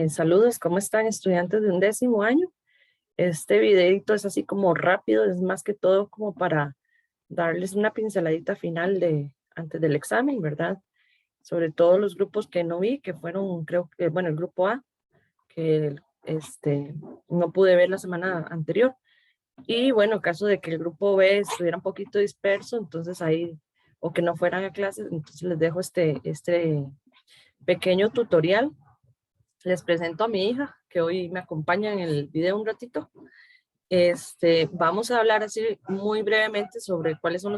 Saludos, ¿cómo están estudiantes de 11º año? Este videito es así como rápido, es más que todo como para darles una pinceladita final antes del examen, ¿verdad? Sobre todo los grupos que no vi, que fueron, creo que, bueno, el grupo A, que no pude ver la semana anterior. Y bueno, caso de que el grupo B estuviera un poquito disperso, entonces ahí, o que no fueran a clases, entonces les dejo este pequeño tutorial. Les presento a mi hija, que hoy me acompaña en el video un ratito. Vamos a hablar así muy brevemente sobre cuáles son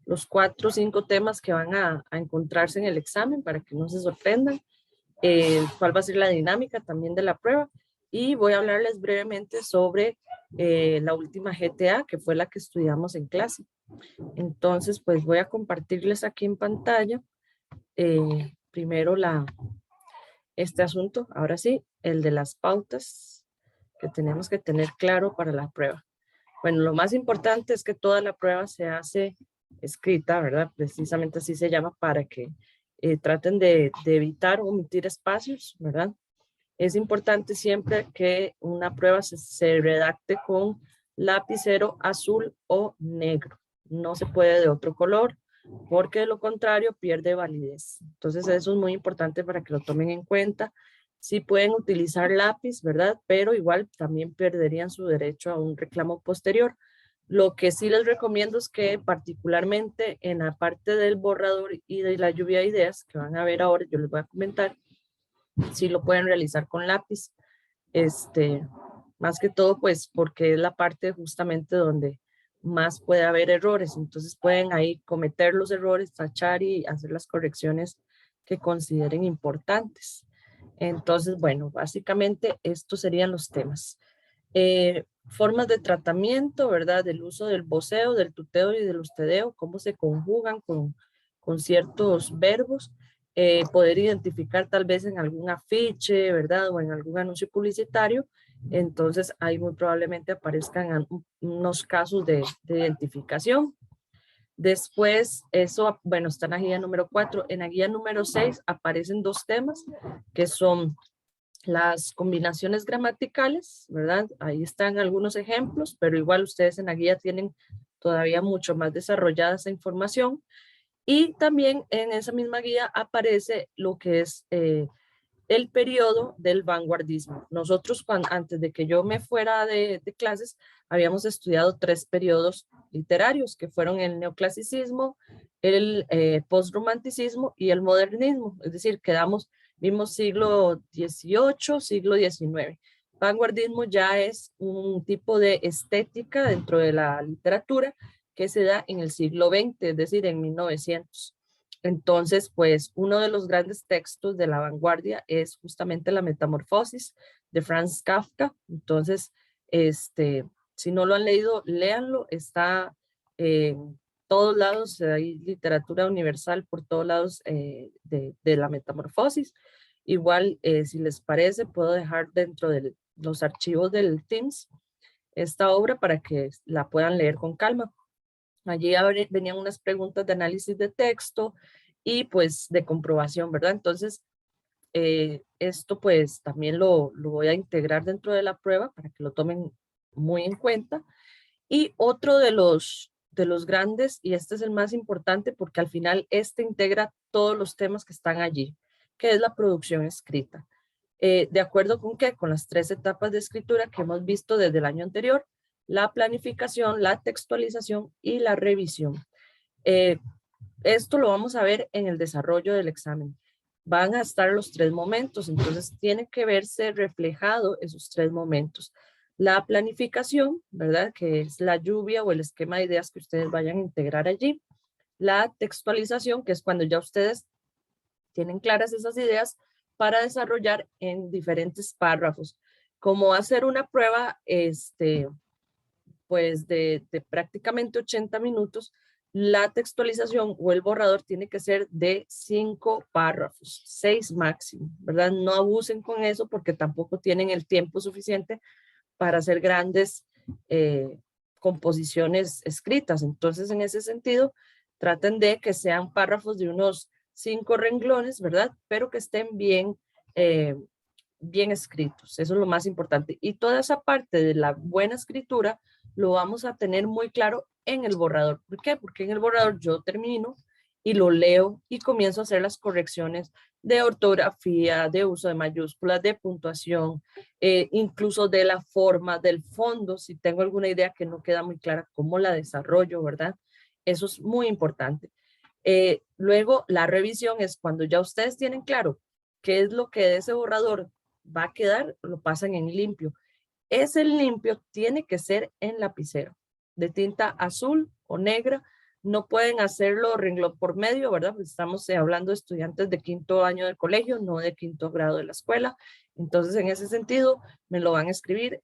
los 4 o 5 temas que van a encontrarse en el examen para que no se sorprendan, cuál va a ser la dinámica también de la prueba, y voy a hablarles brevemente sobre la última GTA, que fue la que estudiamos en clase. Entonces, pues voy a compartirles aquí en pantalla primero este asunto, ahora sí, el de las pautas que tenemos que tener claro para la prueba. Bueno, lo más importante es que toda la prueba se hace escrita, ¿verdad? Precisamente así se llama, para que traten de evitar omitir espacios, ¿verdad? Es importante siempre que una prueba se redacte con lapicero azul o negro. No se puede de otro color, porque de lo contrario pierde validez. Entonces eso es muy importante para que lo tomen en cuenta. Sí pueden utilizar lápiz, ¿verdad? Pero igual también perderían su derecho a un reclamo posterior. Lo que sí les recomiendo es que particularmente en la parte del borrador y de la lluvia de ideas que van a ver ahora, yo les voy a comentar, sí lo pueden realizar con lápiz. Más que todo pues porque es la parte justamente donde más puede haber errores, entonces pueden ahí cometer los errores, tachar y hacer las correcciones que consideren importantes. Entonces, bueno, básicamente estos serían los temas. Formas de tratamiento, ¿verdad? Del uso del voceo, del tuteo y del ustedeo, cómo se conjugan con ciertos verbos. Poder identificar tal vez en algún afiche, ¿verdad? O en algún anuncio publicitario. Entonces, ahí muy probablemente aparezcan unos casos de identificación. Después, eso, bueno, está en la guía número 4. En la guía número 6 aparecen 2 temas que son las combinaciones gramaticales, ¿verdad? Ahí están algunos ejemplos, pero igual ustedes en la guía tienen todavía mucho más desarrollada esa información. Y también en esa misma guía aparece lo que es el periodo del vanguardismo. Nosotros, antes de que yo me fuera de clases, habíamos estudiado 3 periodos literarios, que fueron el neoclasicismo, el postromanticismo y el modernismo. Es decir, vimos siglo XVIII, siglo XIX. Vanguardismo ya es un tipo de estética dentro de la literatura que se da en el siglo XX, es decir, en 1900. Entonces, pues uno de los grandes textos de la vanguardia es justamente La Metamorfosis de Franz Kafka. Entonces, si no lo han leído, léanlo. Está en todos lados, hay literatura universal por todos lados de La Metamorfosis. Igual, si les parece, puedo dejar dentro de los archivos del Teams esta obra para que la puedan leer con calma. Allí venían unas preguntas de análisis de texto y pues de comprobación, ¿verdad? Entonces, esto pues también lo voy a integrar dentro de la prueba para que lo tomen muy en cuenta. Y otro de los grandes, y este es el más importante porque al final integra todos los temas que están allí, que es la producción escrita. ¿De acuerdo con qué? Con las 3 etapas de escritura que hemos visto desde el año anterior: la planificación, la textualización y la revisión. Eh, Esto lo vamos a ver en el desarrollo del examen. Van a estar los 3 momentos, entonces tiene que verse reflejado esos 3 momentos. La planificación, ¿verdad? Que es la lluvia o el esquema de ideas que ustedes vayan a integrar allí. La textualización, que es cuando ya ustedes tienen claras esas ideas para desarrollar en diferentes párrafos. Como hacer una prueba, pues de prácticamente 80 minutos, la textualización o el borrador tiene que ser de 5 párrafos, 6 máximo, ¿verdad? No abusen con eso porque tampoco tienen el tiempo suficiente para hacer grandes composiciones escritas. Entonces, en ese sentido, traten de que sean párrafos de unos 5 renglones, ¿verdad? Pero que estén bien bien escritos. Eso es lo más importante. Y toda esa parte de la buena escritura lo vamos a tener muy claro en el borrador. ¿Por qué? Porque en el borrador yo termino y lo leo y comienzo a hacer las correcciones de ortografía, de uso de mayúsculas, de puntuación, incluso de la forma, del fondo, si tengo alguna idea que no queda muy clara, cómo la desarrollo, ¿verdad? Eso es muy importante. Luego, la revisión es cuando ya ustedes tienen claro qué es lo que de ese borrador va a quedar, lo pasan en limpio. Ese limpio tiene que ser en lapicero, de tinta azul o negra. No pueden hacerlo renglón por medio, ¿verdad? Pues estamos hablando de estudiantes de 5º año del colegio, no de 5º grado de la escuela. Entonces, en ese sentido, me lo van a escribir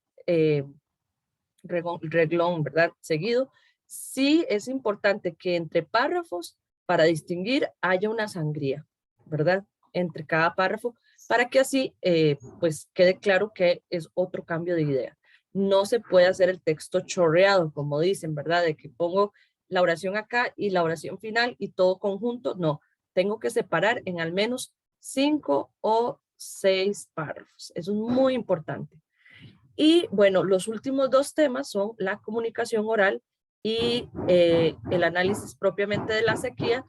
reglón, ¿verdad? Seguido. Sí es importante que entre párrafos, para distinguir, haya una sangría, ¿verdad? Entre cada párrafo, para que así pues quede claro que es otro cambio de idea. No se puede hacer el texto chorreado, como dicen, ¿verdad? De que pongo la oración acá y la oración final y todo conjunto. No, tengo que separar en al menos 5 o 6 párrafos. Eso es muy importante. Y bueno, los últimos 2 temas son la comunicación oral y el análisis propiamente de la sequía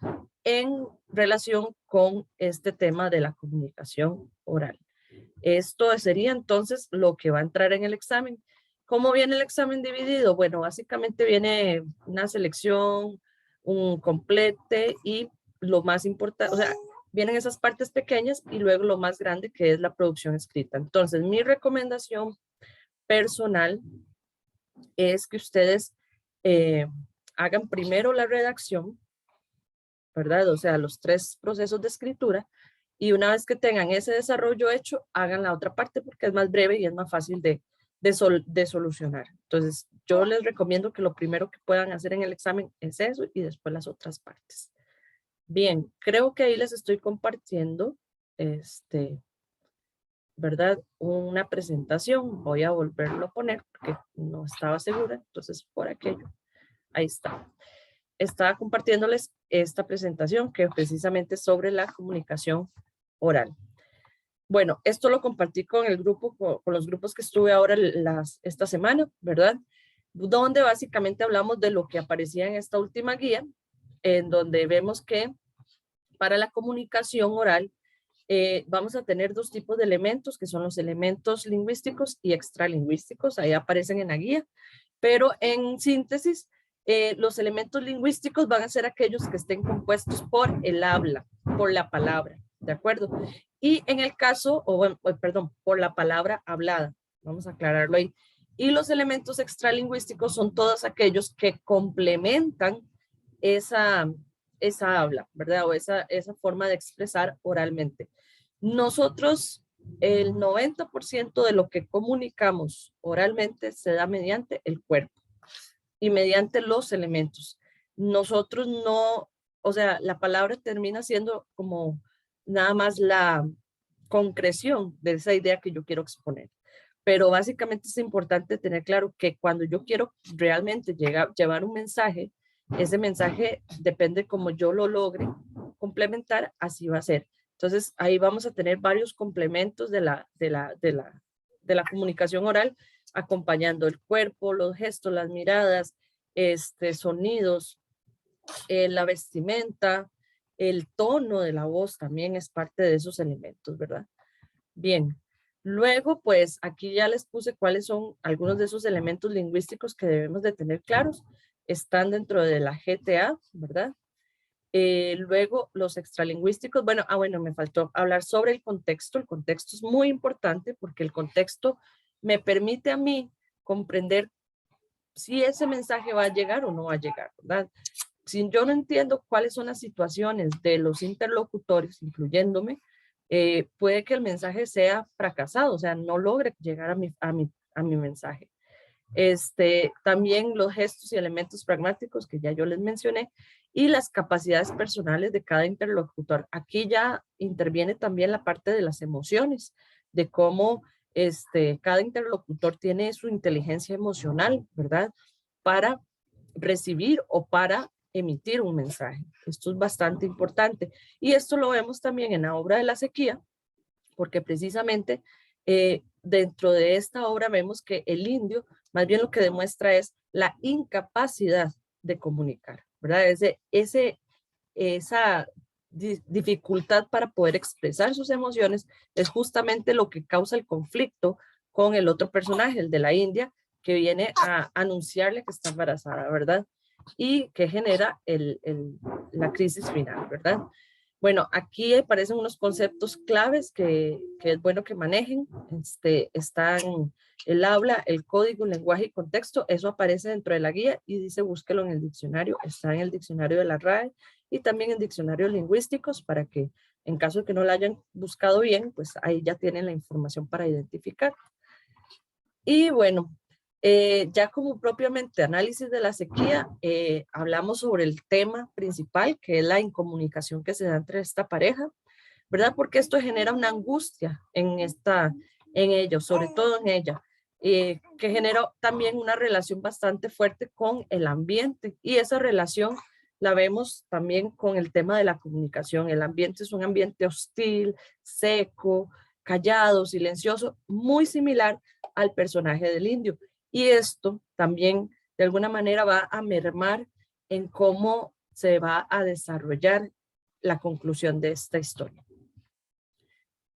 en relación con este tema de la comunicación oral. Esto sería entonces lo que va a entrar en el examen. ¿Cómo viene el examen dividido? Bueno, básicamente viene una selección, un complete y lo más importante, o sea, vienen esas partes pequeñas y luego lo más grande que es la producción escrita. Entonces, mi recomendación personal es que ustedes hagan primero la redacción, ¿verdad? O sea, los 3 procesos de escritura, y una vez que tengan ese desarrollo hecho, hagan la otra parte porque es más breve y es más fácil de solucionar. Entonces, yo les recomiendo que lo primero que puedan hacer en el examen es eso y después las otras partes. Bien, creo que ahí les estoy compartiendo, ¿verdad? Una presentación. Voy a volverlo a poner porque no estaba segura, entonces por aquello. Ahí está. Estaba compartiéndoles esta presentación que precisamente es sobre la comunicación oral. Bueno, esto lo compartí con el grupo, con los grupos que estuve ahora esta semana, ¿verdad? Donde básicamente hablamos de lo que aparecía en esta última guía, en donde vemos que para la comunicación oral vamos a tener 2 tipos de elementos, que son los elementos lingüísticos y extralingüísticos. Ahí aparecen en la guía, pero en síntesis, los elementos lingüísticos van a ser aquellos que estén compuestos por el habla, por la palabra, ¿de acuerdo? Y en el caso, perdón, por la palabra hablada, vamos a aclararlo ahí. Y los elementos extralingüísticos son todos aquellos que complementan esa habla, ¿verdad? O esa forma de expresar oralmente. Nosotros, el 90% de lo que comunicamos oralmente se da mediante el cuerpo y mediante los elementos. Nosotros no, o sea, la palabra termina siendo como nada más la concreción de esa idea que yo quiero exponer. Pero básicamente es importante tener claro que cuando yo quiero realmente llevar un mensaje, ese mensaje depende como yo lo logre complementar, así va a ser. Entonces ahí vamos a tener varios complementos de la comunicación oral, acompañando el cuerpo, los gestos, las miradas, sonidos, la vestimenta, el tono de la voz también es parte de esos elementos, ¿verdad? Bien, luego pues aquí ya les puse cuáles son algunos de esos elementos lingüísticos que debemos de tener claros. Están dentro de la GTA, ¿verdad? Luego los extralingüísticos, bueno, me faltó hablar sobre el contexto. El contexto es muy importante porque el contexto me permite a mí comprender si ese mensaje va a llegar o no va a llegar, ¿verdad? Si yo no entiendo cuáles son las situaciones de los interlocutores, incluyéndome, puede que el mensaje sea fracasado, o sea, no logre llegar a mi mensaje. También los gestos y elementos pragmáticos que ya yo les mencioné y las capacidades personales de cada interlocutor. Aquí ya interviene también la parte de las emociones, de cómo cada interlocutor tiene su inteligencia emocional, ¿verdad? Para recibir o para emitir un mensaje. Esto es bastante importante. Y esto lo vemos también en la obra de la sequía, porque precisamente dentro de esta obra vemos que el indio más bien lo que demuestra es la incapacidad de comunicar, ¿verdad? Esa dificultad para poder expresar sus emociones es justamente lo que causa el conflicto con el otro personaje, el de la India, que viene a anunciarle que está embarazada, ¿verdad? Y que genera la crisis final, ¿verdad? Bueno, aquí aparecen unos conceptos claves que es bueno que manejen. Están el habla, el código, el lenguaje y contexto. Eso aparece dentro de la guía y dice búsquelo en el diccionario. Está en el diccionario de la RAE y también en diccionarios lingüísticos para que en caso de que no la hayan buscado bien, pues ahí ya tienen la información para identificar. Y bueno, ya como propiamente análisis de la sequía, hablamos sobre el tema principal, que es la incomunicación que se da entre esta pareja, ¿verdad? Porque esto genera una angustia en ellos, sobre todo en ella, que genera también una relación bastante fuerte con el ambiente y esa relación la vemos también con el tema de la comunicación. El ambiente es un ambiente hostil, seco, callado, silencioso, muy similar al personaje del indio. Y esto también de alguna manera va a mermar en cómo se va a desarrollar la conclusión de esta historia.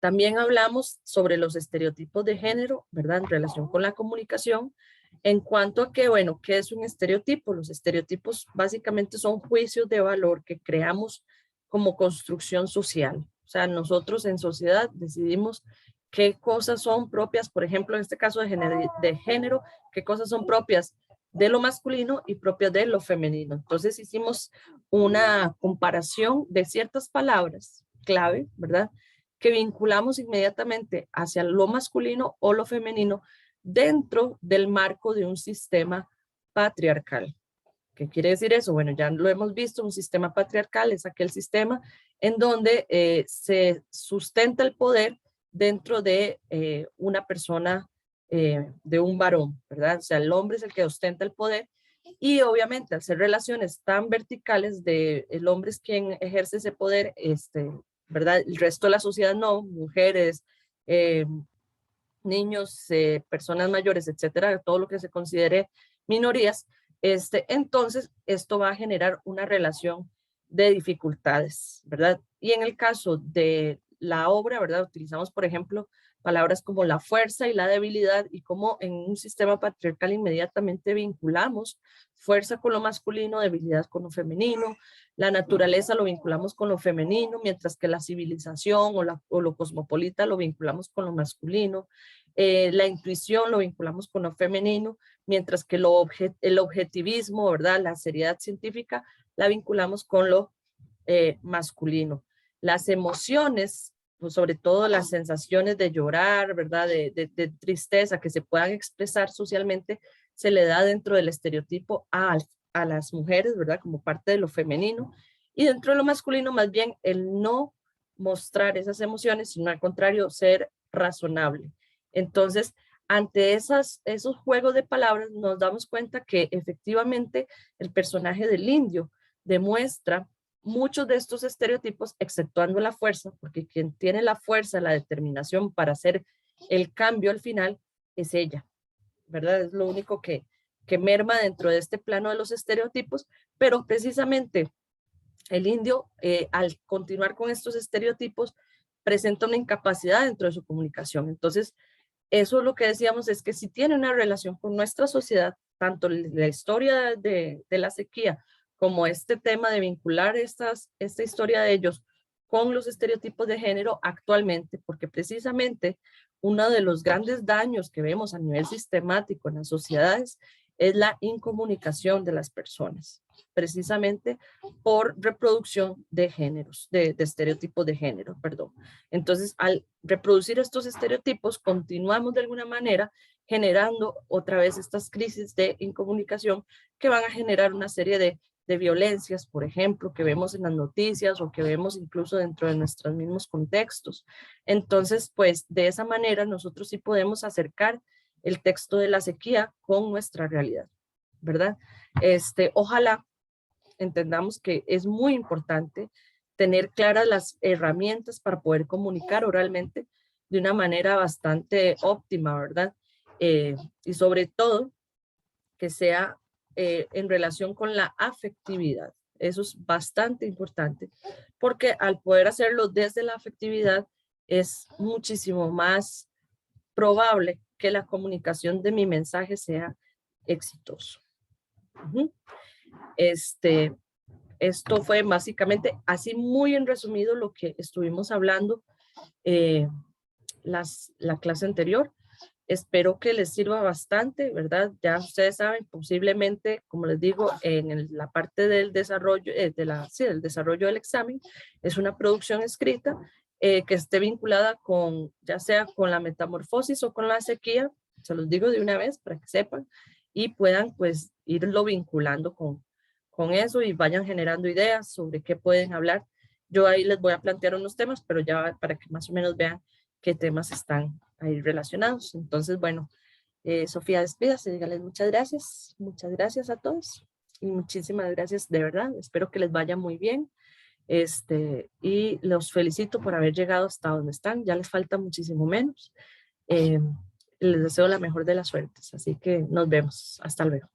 También hablamos sobre los estereotipos de género, ¿verdad? En relación con la comunicación, en cuanto a que, bueno, ¿qué es un estereotipo? Los estereotipos básicamente son juicios de valor que creamos como construcción social. O sea, nosotros en sociedad decidimos qué cosas son propias, por ejemplo, en este caso de género, qué cosas son propias de lo masculino y propias de lo femenino. Entonces hicimos una comparación de ciertas palabras clave, ¿verdad? Que vinculamos inmediatamente hacia lo masculino o lo femenino dentro del marco de un sistema patriarcal. ¿Qué quiere decir eso? Bueno, ya lo hemos visto, un sistema patriarcal es aquel sistema en donde se sustenta el poder dentro de una persona, de un varón, ¿verdad? O sea, el hombre es el que ostenta el poder y obviamente al ser relaciones tan verticales de el hombre es quien ejerce ese poder, ¿verdad? El resto de la sociedad no, mujeres, eh, niños, personas mayores, etcétera, todo lo que se considere minorías, entonces esto va a generar una relación de dificultades, ¿verdad? Y en el caso de la obra, ¿verdad? Utilizamos, por ejemplo, palabras como la fuerza y la debilidad y como en un sistema patriarcal inmediatamente vinculamos fuerza con lo masculino, debilidad con lo femenino, la naturaleza lo vinculamos con lo femenino, mientras que la civilización o lo cosmopolita lo vinculamos con lo masculino, la intuición lo vinculamos con lo femenino, mientras que el objetivismo, ¿verdad? La seriedad científica la vinculamos con lo masculino. Las emociones, pues sobre todo las sensaciones de llorar, ¿verdad? De tristeza que se puedan expresar socialmente, se le da dentro del estereotipo a las mujeres, ¿verdad? Como parte de lo femenino. Y dentro de lo masculino, más bien, el no mostrar esas emociones, sino al contrario, ser razonable. Entonces, ante esos juegos de palabras, nos damos cuenta que efectivamente el personaje del indio demuestra muchos de estos estereotipos, exceptuando la fuerza, porque quien tiene la fuerza, la determinación para hacer el cambio al final es ella, ¿verdad? Es lo único que merma dentro de este plano de los estereotipos, pero precisamente el indio, al continuar con estos estereotipos, presenta una incapacidad dentro de su comunicación. Entonces, eso lo que decíamos es que si tiene una relación con nuestra sociedad, tanto la historia de la sequía como este tema de vincular esta historia de ellos con los estereotipos de género actualmente, porque precisamente uno de los grandes daños que vemos a nivel sistemático en las sociedades es la incomunicación de las personas, precisamente por reproducción de géneros, de estereotipos de género, perdón. Entonces, al reproducir estos estereotipos, continuamos de alguna manera generando otra vez estas crisis de incomunicación que van a generar una serie de violencias, por ejemplo, que vemos en las noticias o que vemos incluso dentro de nuestros mismos contextos. Entonces, pues de esa manera nosotros sí podemos acercar el texto de la sequía con nuestra realidad, ¿verdad? Ojalá entendamos que es muy importante tener claras las herramientas para poder comunicar oralmente, de una manera bastante óptima, ¿verdad? Y sobre todo que sea en relación con la afectividad. Eso es bastante importante porque al poder hacerlo desde la afectividad es muchísimo más probable que la comunicación de mi mensaje sea exitoso. Esto fue básicamente así muy en resumido lo que estuvimos hablando la clase anterior. Espero que les sirva bastante, ¿verdad? Ya ustedes saben, posiblemente, como les digo, en la parte del desarrollo, del desarrollo del examen, es una producción escrita que esté vinculada con, ya sea con la metamorfosis o con la sequía, se los digo de una vez para que sepan, y puedan pues irlo vinculando con eso y vayan generando ideas sobre qué pueden hablar. Yo ahí les voy a plantear unos temas, pero ya para que más o menos vean qué temas están ahí relacionados. Entonces, bueno, Sofía, despídase, dígales muchas gracias a todos y muchísimas gracias de verdad, espero que les vaya muy bien y los felicito por haber llegado hasta donde están, ya les falta muchísimo menos. Les deseo la mejor de las suertes, así que nos vemos, hasta luego.